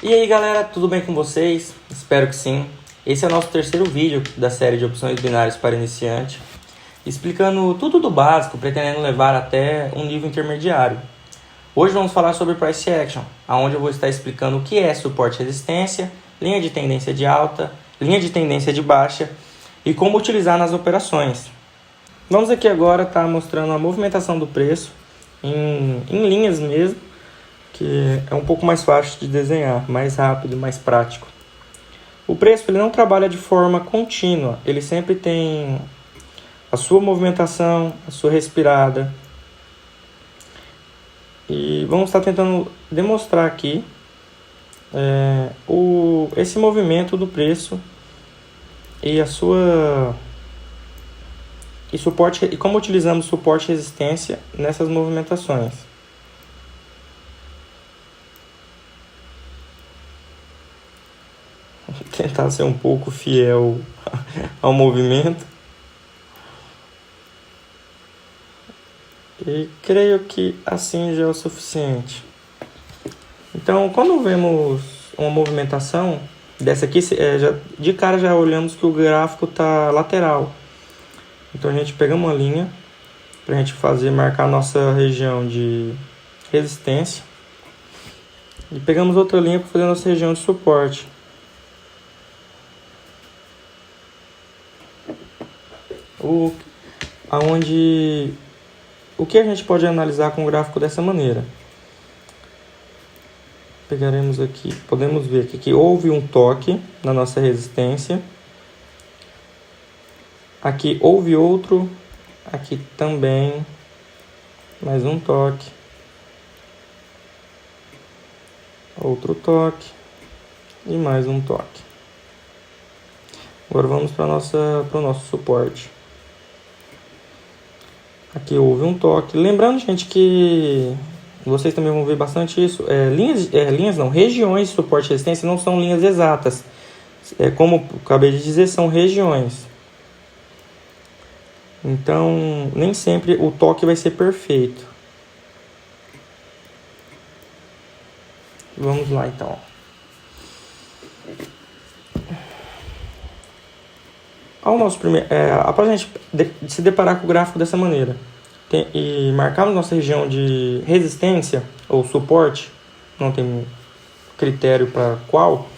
E aí galera, tudo bem com vocês? Espero que sim. Esse é o nosso terceiro vídeo da série de opções binárias para iniciante, explicando tudo do básico, pretendendo levar até um nível intermediário. Hoje vamos falar sobre Price Action, onde eu vou estar explicando o que é suporte e resistência, linha de tendência de alta, linha de tendência de baixa e como utilizar nas operações. Vamos aqui agora estar mostrando a movimentação do preço em linhas mesmo, que é um pouco mais fácil de desenhar, mais rápido, mais prático. O preço ele não trabalha de forma contínua, ele sempre tem a sua movimentação, a sua respirada. E vamos estar tentando demonstrar aqui esse movimento do preço e a sua suporte, e como utilizamos suporte e resistência nessas movimentações. Tentar ser um pouco fiel ao movimento. E creio que assim já é o suficiente. Então, quando vemos uma movimentação dessa aqui, de cara já olhamos que o gráfico está lateral. Então a gente pega uma linha para a gente marcar a nossa região de resistência. E pegamos outra linha para fazer a nossa região de suporte. O que a gente pode analisar com o gráfico dessa maneira? Pegaremos aqui, podemos ver aqui que houve um toque na nossa resistência. Aqui houve outro, aqui também, mais um toque. Outro toque e mais um toque. Agora vamos para o nosso suporte. Aqui houve um toque. Lembrando, gente, que vocês também vão ver bastante isso. Regiões de suporte e resistência não são linhas exatas. Como acabei de dizer, são regiões. Então, nem sempre o toque vai ser perfeito. Vamos lá, então. Após a gente se deparar com o gráfico dessa maneira e marcarmos nossa região de resistência ou suporte, não tem critério para qual,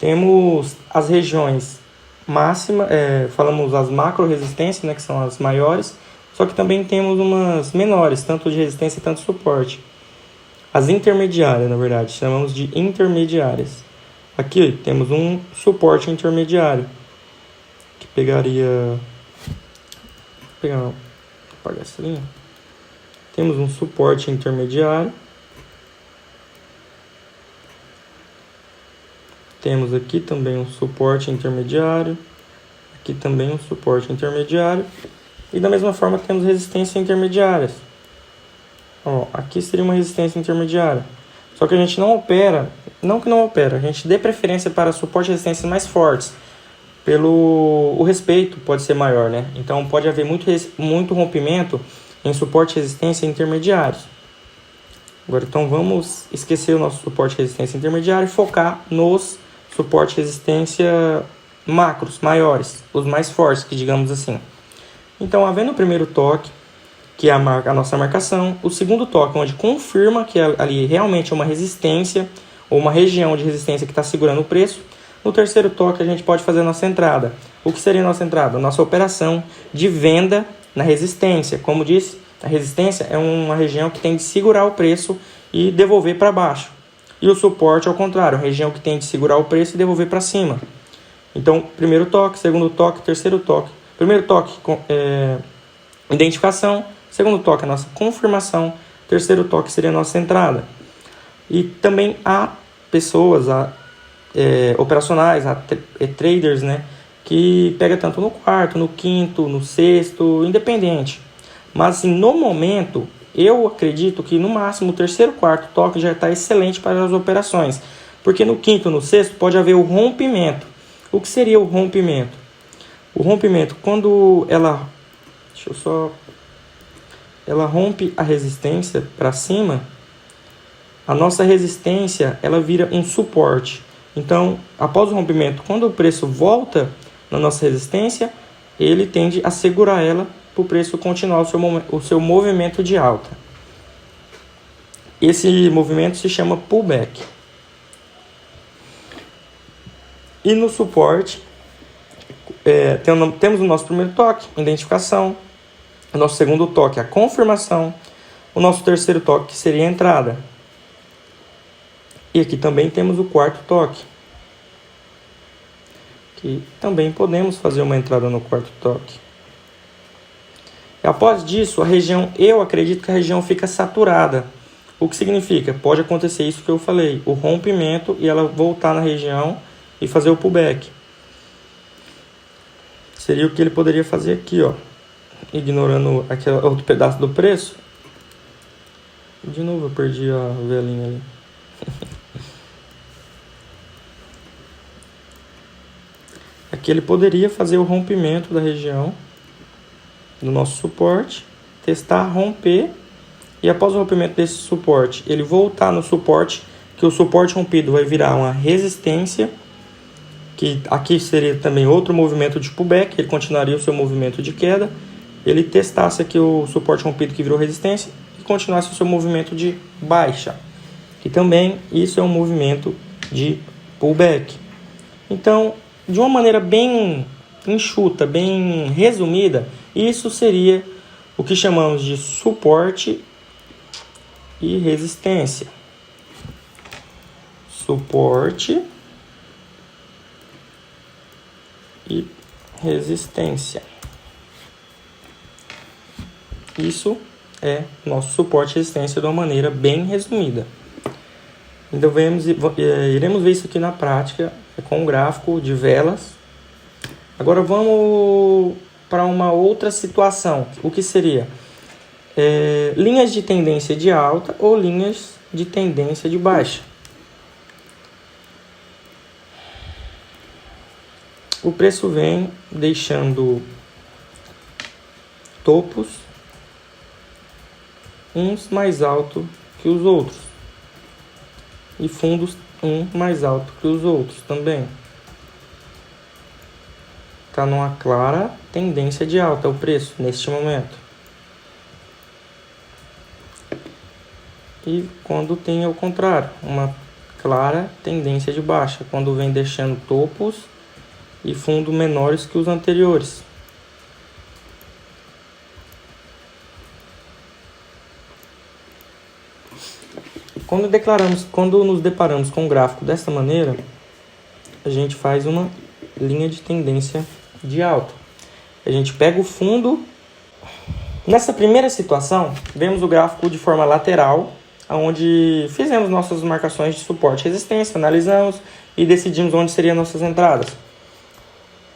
temos as regiões máximas, falamos as macro resistências, né, que são as maiores, só que também temos umas menores, tanto de resistência quanto de suporte. As intermediárias, na verdade, chamamos de intermediárias. Aqui temos um suporte intermediário. Apagar essa linha. Temos um suporte intermediário. Temos aqui também um suporte intermediário. Aqui também um suporte intermediário. E da mesma forma temos resistências intermediárias. Aqui seria uma resistência intermediária. Só que a gente não opera, a gente dê preferência para suporte e resistências mais fortes. O respeito pode ser maior, né? Então pode haver muito rompimento em suporte e resistência intermediários. Agora então vamos esquecer o nosso suporte e resistência intermediário e focar nos suporte e resistência macros, maiores, os mais fortes, que digamos assim. Então, havendo o primeiro toque, que é a nossa marcação, o segundo toque, onde confirma que ali realmente é uma resistência ou uma região de resistência que está segurando o preço. No terceiro toque, a gente pode fazer a nossa entrada. O que seria a nossa entrada? Nossa operação de venda na resistência. Como disse, a resistência é uma região que tem de segurar o preço e devolver para baixo. E o suporte, ao contrário, a região que tem de segurar o preço e devolver para cima. Então, primeiro toque, segundo toque, terceiro toque. Primeiro toque, identificação. Segundo toque, a nossa confirmação. Terceiro toque seria a nossa entrada. E também há pessoas, operacionais, traders, né, que pega tanto no quarto, no quinto, no sexto, independente. Mas assim, no momento, eu acredito que no máximo o terceiro, quarto toque já está excelente para as operações. Porque no quinto, no sexto, pode haver o rompimento. O que seria o rompimento? O rompimento, quando ela rompe a resistência para cima, a nossa resistência ela vira um suporte. Então, após o rompimento, quando o preço volta na nossa resistência, ele tende a segurar ela para o preço continuar o seu movimento de alta. Esse movimento se chama pullback. E no suporte, temos o nosso primeiro toque, identificação. O nosso segundo toque, a confirmação. O nosso terceiro toque, que seria a entrada. E aqui também temos o quarto toque. Que também podemos fazer uma entrada no quarto toque. E após disso, eu acredito que a região fica saturada. O que significa? Pode acontecer isso que eu falei, o rompimento e ela voltar na região e fazer o pullback. Seria o que ele poderia fazer aqui, ó. Ignorando aquele outro pedaço do preço. De novo eu perdi a velinha ali. Aqui ele poderia fazer o rompimento da região do nosso suporte, testar, romper, e após o rompimento desse suporte, ele voltar no suporte, que o suporte rompido vai virar uma resistência, que aqui seria também outro movimento de pullback, ele continuaria o seu movimento de queda, ele testasse aqui o suporte rompido que virou resistência e continuasse o seu movimento de baixa. E também isso é um movimento de pullback. Então, de uma maneira bem enxuta, bem resumida, isso seria o que chamamos de suporte e resistência. Suporte e resistência. Isso é nosso suporte e resistência de uma maneira bem resumida. Então iremos ver isso aqui na prática com um gráfico de velas. Agora vamos para uma outra situação. O que seria? Linhas de tendência de alta ou linhas de tendência de baixa. O preço vem deixando topos uns mais altos que os outros e fundos mais alto que os outros também. Está numa clara tendência de alta o preço neste momento. E quando tem ao contrário, uma clara tendência de baixa, quando vem deixando topos e fundo menores que os anteriores. Quando nos deparamos com um gráfico dessa maneira, a gente faz uma linha de tendência de alta. A gente pega o fundo. Nessa primeira situação, vemos o gráfico de forma lateral, onde fizemos nossas marcações de suporte e resistência, analisamos e decidimos onde seriam nossas entradas.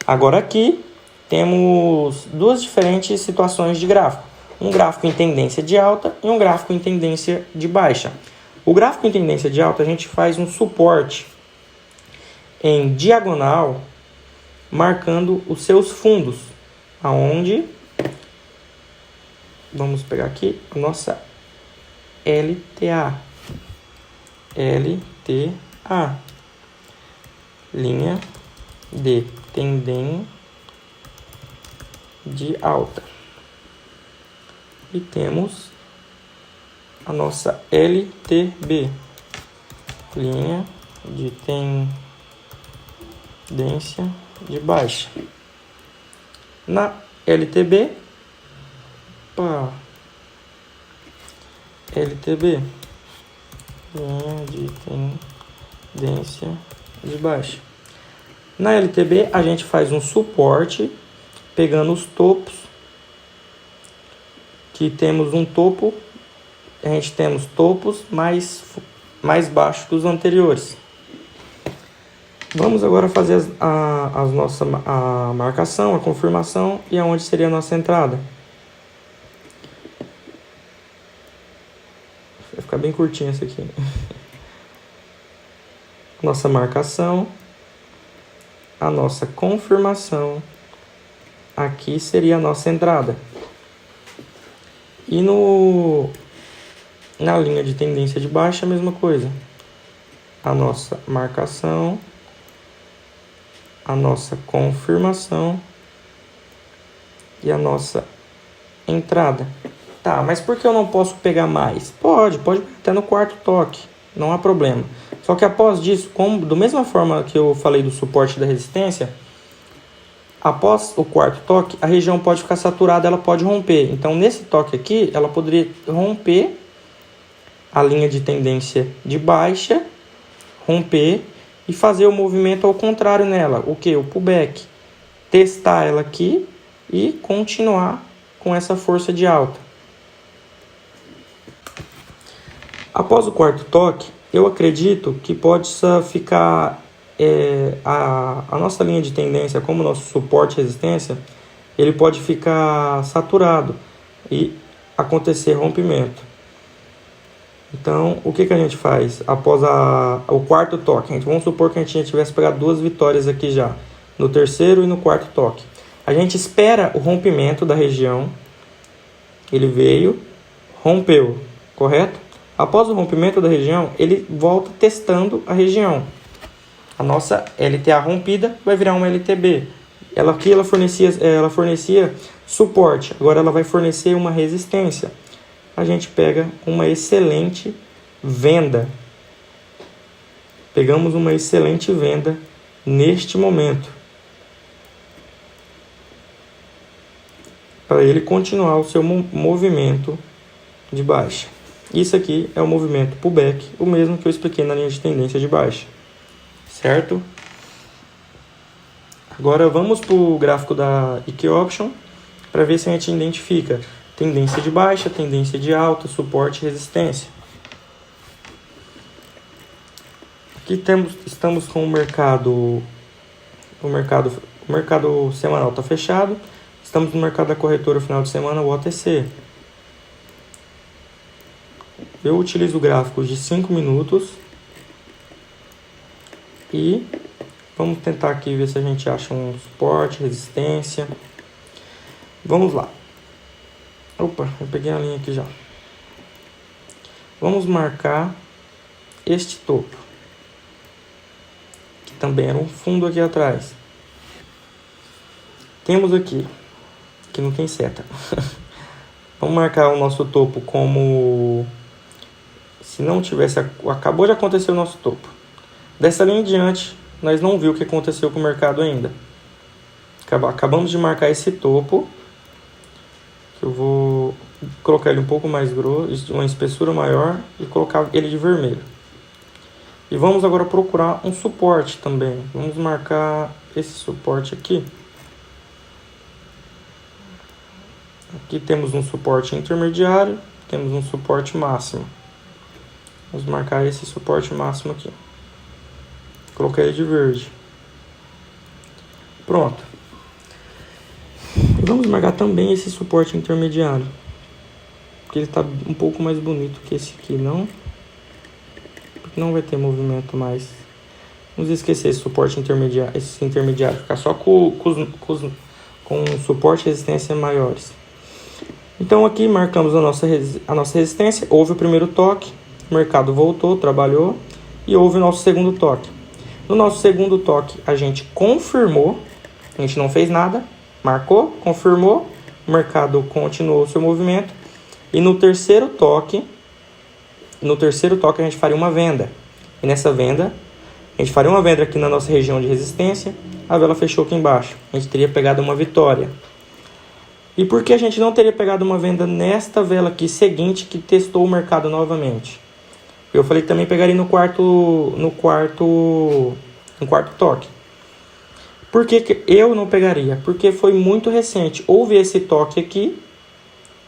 Agora aqui temos duas diferentes situações de gráfico. Um gráfico em tendência de alta e um gráfico em tendência de baixa. O gráfico em tendência de alta, a gente faz um suporte em diagonal, marcando os seus fundos, aonde, vamos pegar aqui, a nossa LTA, linha de tendência de alta. E temos a nossa LTB, linha de tendência de baixa. Na LTB, linha de tendência de baixa. Na LTB, a gente faz um suporte, pegando os topos, que temos um topo, a gente temos topos mais baixos que os anteriores. Vamos agora fazer a marcação, a confirmação e aonde seria a nossa entrada. Vai ficar bem curtinho esse aqui. Nossa marcação, a nossa confirmação, aqui seria a nossa entrada. E Na linha de tendência de baixa, a mesma coisa. A nossa marcação, a nossa confirmação e a nossa entrada. Tá, mas por que eu não posso pegar mais? Pode até no quarto toque, não há problema. Só que após disso, da mesma forma que eu falei do suporte e da resistência, após o quarto toque, a região pode ficar saturada, ela pode romper. Então, nesse toque aqui, ela poderia romper a linha de tendência de baixa, romper e fazer o movimento ao contrário nela. O que? O pullback. Testar ela aqui e continuar com essa força de alta. Após o quarto toque, eu acredito que pode ficar a nossa linha de tendência, como nosso suporte e resistência, ele pode ficar saturado e acontecer rompimento. Então, o que a gente faz após o quarto toque? Vamos supor que a gente tivesse pegado 2 vitórias aqui já, no terceiro e no quarto toque. A gente espera o rompimento da região, ele veio, rompeu, correto? Após o rompimento da região, ele volta testando a região. A nossa LTA rompida vai virar uma LTB. Aqui ela fornecia suporte, agora ela vai fornecer uma resistência. A gente pega uma excelente venda. Pegamos uma excelente venda neste momento, para ele continuar o seu movimento de baixa. Isso aqui é o movimento pullback, o mesmo que eu expliquei na linha de tendência de baixa, certo? Agora vamos para o gráfico da IQ Option para ver se a gente identifica tendência de baixa, tendência de alta, suporte e resistência. Aqui estamos com o mercado semanal está fechado. Estamos no mercado da corretora final de semana, o OTC. Eu utilizo gráficos de 5 minutos e vamos tentar aqui ver se a gente acha um suporte, resistência. Vamos lá. Opa, eu peguei a linha aqui já. Vamos marcar este topo, que também era um fundo aqui atrás. Temos aqui, que não tem seta. Vamos marcar o nosso topo como se não tivesse... Acabou de acontecer o nosso topo. Dessa linha em diante, nós não vimos o que aconteceu com o mercado ainda. Acabamos de marcar esse topo, que eu vou colocar ele um pouco mais grosso, uma espessura maior, e colocar ele de vermelho. E vamos agora procurar um suporte também. Vamos marcar esse suporte aqui. Aqui temos um suporte intermediário, temos um suporte máximo. Vamos marcar esse suporte máximo aqui. Coloquei ele de verde. Pronto. E vamos marcar também esse suporte intermediário, porque ele está um pouco mais bonito que esse aqui, não? Porque não vai ter movimento mais. Vamos esquecer esse suporte intermediário, ficar só com suporte e resistência maiores. Então aqui marcamos a nossa resistência, houve o primeiro toque, o mercado voltou, trabalhou e houve o nosso segundo toque. No nosso segundo toque a gente confirmou, a gente não fez nada, marcou, confirmou, o mercado continuou o seu movimento e no terceiro toque a gente faria uma venda. E nessa venda, a gente faria uma venda aqui na nossa região de resistência, a vela fechou aqui embaixo, a gente teria pegado uma vitória. E por que a gente não teria pegado uma venda nesta vela aqui seguinte que testou o mercado novamente? Eu falei que também pegaria no quarto toque. Por que eu não pegaria? Porque foi muito recente. Houve esse toque aqui,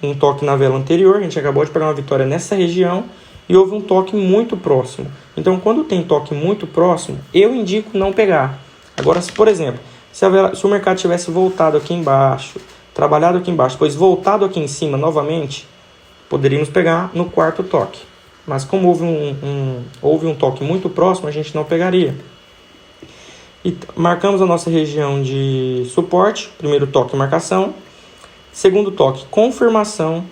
um toque na vela anterior, a gente acabou de pegar uma vitória nessa região, e houve um toque muito próximo. Então, quando tem toque muito próximo, eu indico não pegar. Agora, por exemplo, se o mercado tivesse voltado aqui embaixo, trabalhado aqui embaixo, depois voltado aqui em cima novamente, poderíamos pegar no quarto toque. Mas como houve um toque muito próximo, a gente não pegaria. E marcamos a nossa região de suporte, primeiro toque, marcação, segundo toque, confirmação,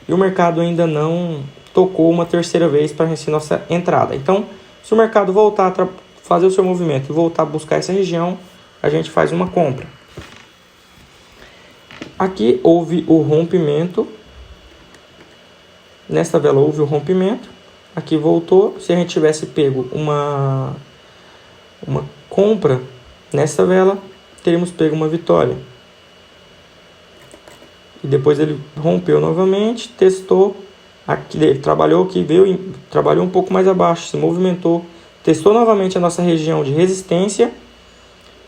e o mercado ainda não tocou uma terceira vez para a nossa entrada. Então, se o mercado voltar a fazer o seu movimento e voltar a buscar essa região, a gente faz uma compra. Aqui houve o rompimento. Nesta vela houve o rompimento. Aqui voltou. Se a gente tivesse pego uma compra nessa vela, teríamos pego uma vitória. E depois ele rompeu novamente, testou. Aqui, ele trabalhou aqui, trabalhou um pouco mais abaixo, se movimentou, testou novamente a nossa região de resistência.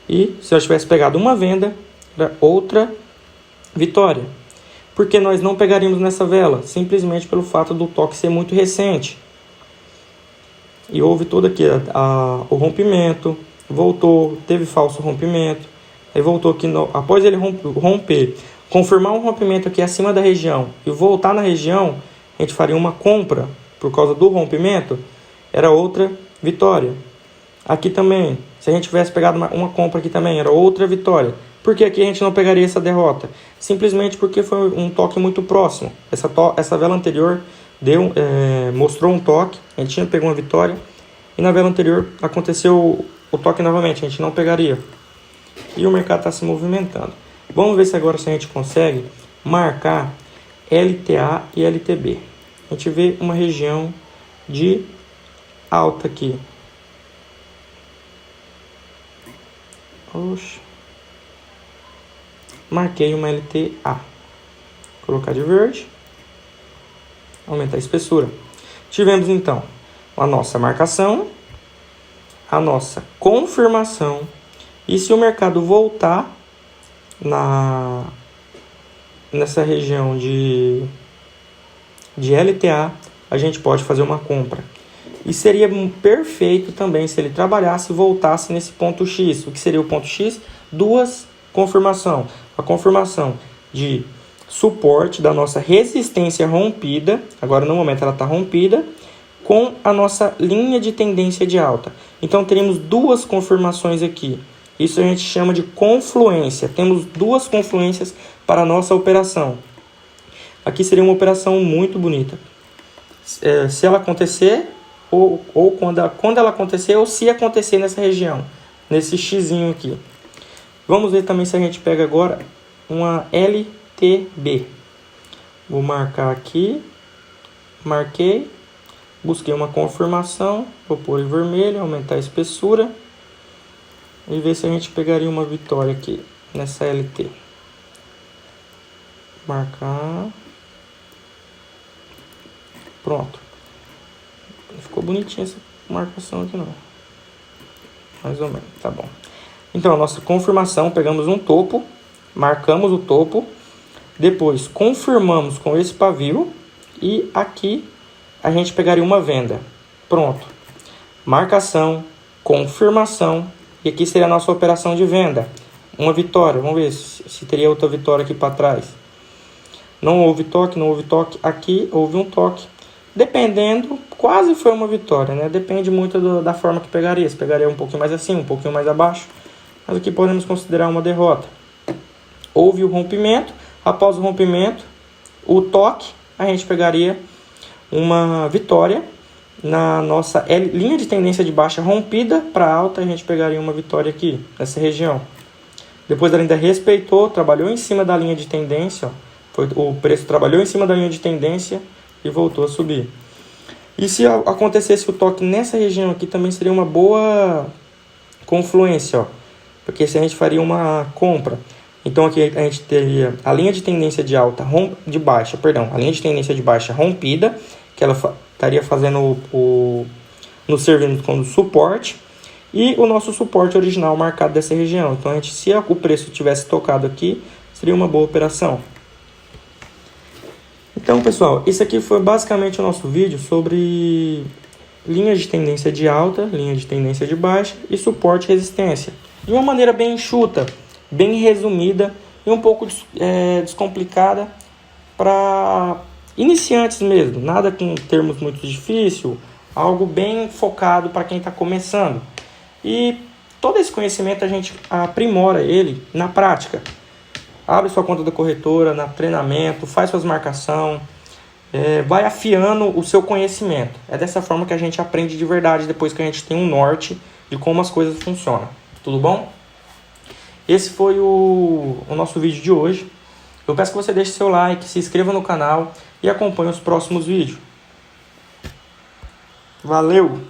E se eu tivesse pegado uma venda, era outra vitória. Por que nós não pegaríamos nessa vela? Simplesmente pelo fato do toque ser muito recente. E houve todo aqui o rompimento, voltou, teve falso rompimento, aí voltou aqui, após ele romper, confirmar um rompimento aqui acima da região e voltar na região, a gente faria uma compra por causa do rompimento, era outra vitória. Aqui também, se a gente tivesse pegado uma compra aqui também, era outra vitória. Por que aqui a gente não pegaria essa derrota? Simplesmente porque foi um toque muito próximo. Essa vela anterior mostrou um toque, a gente tinha pego uma vitória, e na vela anterior aconteceu o toque novamente, a gente não pegaria. E o mercado está se movimentando. Vamos ver se agora a gente consegue marcar LTA e LTB. A gente vê uma região de alta aqui. Oxe. Marquei uma LTA. Colocar de verde. Aumentar a espessura. Tivemos então a nossa marcação, a nossa confirmação. E se o mercado voltar nessa região de LTA, a gente pode fazer uma compra. E seria perfeito também se ele trabalhasse e voltasse nesse ponto X. O que seria o ponto X? Duas confirmações. A confirmação de suporte da nossa resistência rompida, agora no momento ela está rompida, com a nossa linha de tendência de alta. Então teríamos duas confirmações aqui. Isso a gente chama de confluência. Temos duas confluências para a nossa operação. Aqui seria uma operação muito bonita. Se ela acontecer, ou quando ela acontecer, ou se acontecer nessa região, nesse xizinho aqui. Vamos ver também se a gente pega agora uma LTB. Vou marcar aqui. Marquei. Busquei uma confirmação. Vou pôr em vermelho, aumentar a espessura. E ver se a gente pegaria uma vitória aqui nessa LT. Marcar. Pronto. Não ficou bonitinha essa marcação aqui não. Mais ou menos, tá bom. Então, a nossa confirmação, pegamos um topo, marcamos o topo, depois confirmamos com esse pavio e aqui a gente pegaria uma venda. Pronto. Marcação, confirmação e aqui seria a nossa operação de venda. Uma vitória, vamos ver se teria outra vitória aqui para trás. Não houve toque, não houve toque. Aqui houve um toque. Dependendo, quase foi uma vitória, né? Depende muito da forma que pegaria. Se pegaria um pouquinho mais acima, um pouquinho mais abaixo. Mas aqui podemos considerar uma derrota. Houve o rompimento. Após o rompimento, o toque, a gente pegaria uma vitória. Na nossa linha de tendência de baixa rompida para alta, a gente pegaria uma vitória aqui, nessa região. Depois ela ainda respeitou, trabalhou em cima da linha de tendência. O preço trabalhou em cima da linha de tendência e voltou a subir. E se acontecesse o toque nessa região aqui, também seria uma boa confluência, ó, porque se a gente faria uma compra. Então aqui a gente teria a linha de tendência de alta, a linha de tendência de baixa rompida, que ela estaria fazendo nos servindo como suporte, e o nosso suporte original marcado dessa região. Então se o preço tivesse tocado aqui, seria uma boa operação. Então, pessoal, esse aqui foi basicamente o nosso vídeo sobre linhas de tendência de alta, linha de tendência de baixa e suporte e resistência. De uma maneira bem enxuta, bem resumida e um pouco descomplicada para iniciantes mesmo. Nada com termos muito difíceis, algo bem focado para quem está começando. E todo esse conhecimento a gente aprimora ele na prática. Abre sua conta da corretora, no treinamento, faz suas marcações, vai afiando o seu conhecimento. É dessa forma que a gente aprende de verdade, depois que a gente tem um norte de como as coisas funcionam. Tudo bom? Esse foi o nosso vídeo de hoje. Eu peço que você deixe seu like, se inscreva no canal e acompanhe os próximos vídeos. Valeu!